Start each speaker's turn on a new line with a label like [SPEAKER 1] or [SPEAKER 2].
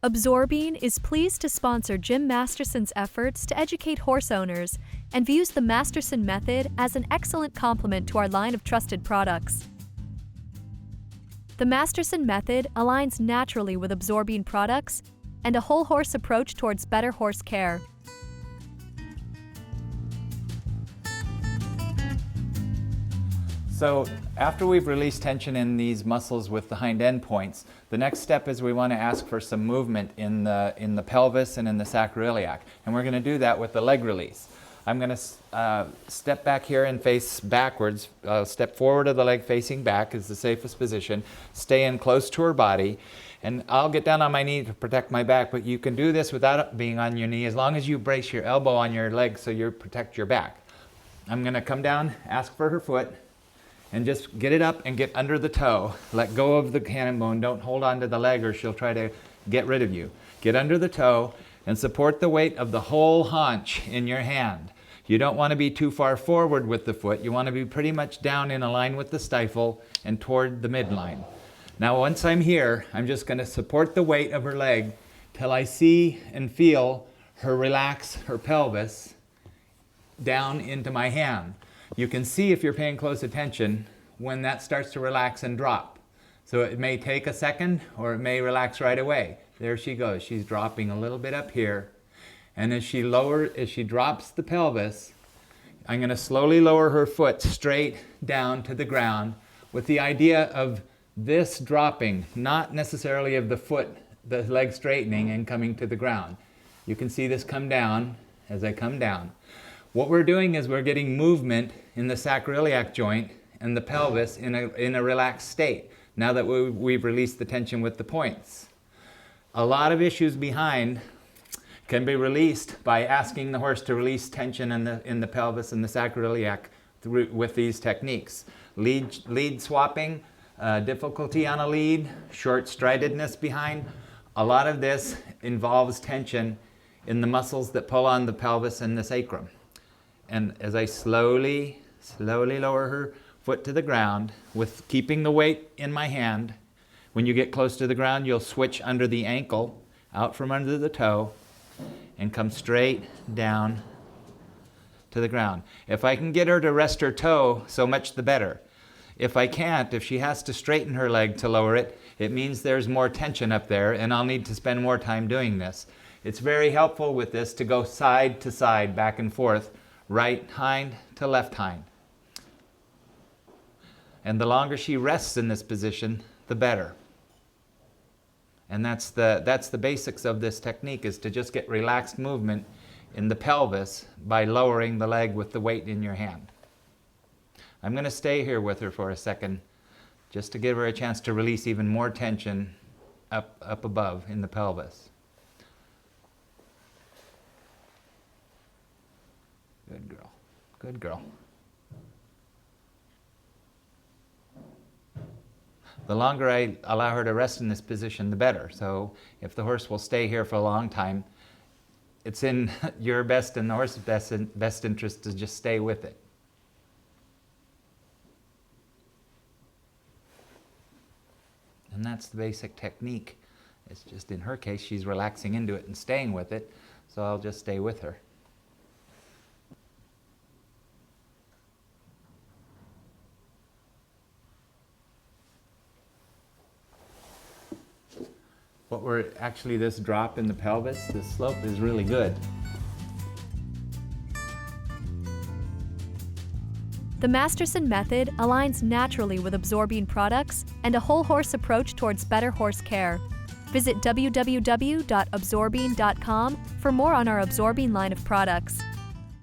[SPEAKER 1] Absorbing is pleased to sponsor Jim Masterson's efforts to educate horse owners and views the Masterson method as an excellent complement to our line of trusted products. The Masterson method aligns naturally with absorbing products and a whole horse approach towards better horse care.
[SPEAKER 2] So after we've released tension in these muscles with the hind end points, the next step is we want to ask for some movement in the pelvis and in the sacroiliac. And we're going to do that with the leg release. I'm going to step back here and face backwards. Step forward of the leg facing back is the safest position. Stay in close to her body. And I'll get down on my knee to protect my back, but you can do this without being on your knee as long as you brace your elbow on your leg so you protect your back. I'm going to come down, ask for her foot, and just get it up and get under the toe. Let go of the cannon bone. Don't hold on to the leg or she'll try to get rid of you. Get under the toe and support the weight of the whole haunch in your hand. You don't want to be too far forward with the foot. You want to be pretty much down in a line with the stifle and toward the midline. Now once I'm here, I'm just going to support the weight of her leg till I see and feel her relax her pelvis down into my hand. You can see, if you're paying close attention, when that starts to relax and drop. So it may take a second or it may relax right away. There she goes. She's dropping a little bit up here. And as she drops the pelvis, I'm going to slowly lower her foot straight down to the ground with the idea of this dropping, not necessarily of the foot, the leg straightening and coming to the ground. You can see this come down as I come down. What we're doing is we're getting movement in the sacroiliac joint and the pelvis in a relaxed state now that we've released the tension with the points. A lot of issues behind can be released by asking the horse to release tension in the pelvis and the sacroiliac with these techniques. Lead swapping, difficulty on a lead, short stridedness behind. A lot of this involves tension in the muscles that pull on the pelvis and the sacrum. And as I slowly lower her foot to the ground, with keeping the weight in my hand, when you get close to the ground, you'll switch under the ankle, out from under the toe, and come straight down to the ground. If I can get her to rest her toe, so much the better. If I can't, if she has to straighten her leg to lower it, it means there's more tension up there, and I'll need to spend more time doing this. It's very helpful with this to go side to side, back and forth, right hind to left hind. And the longer she rests in this position, the better. And that's the basics of this technique, is to just get relaxed movement in the pelvis by lowering the leg with the weight in your hand. I'm going to stay here with her for a second just to give her a chance to release even more tension up above in the pelvis. Good girl. Good girl. The longer I allow her to rest in this position, the better. So if the horse will stay here for a long time, it's in your best and the horse's best interest to just stay with it. And that's the basic technique. It's just, in her case, she's relaxing into it and staying with it, so I'll just stay with her. This drop in the pelvis, this slope is really good.
[SPEAKER 1] The Masterson method aligns naturally with absorbing products and a whole horse approach towards better horse care. Visit www.absorbing.com for more on our absorbing line of products.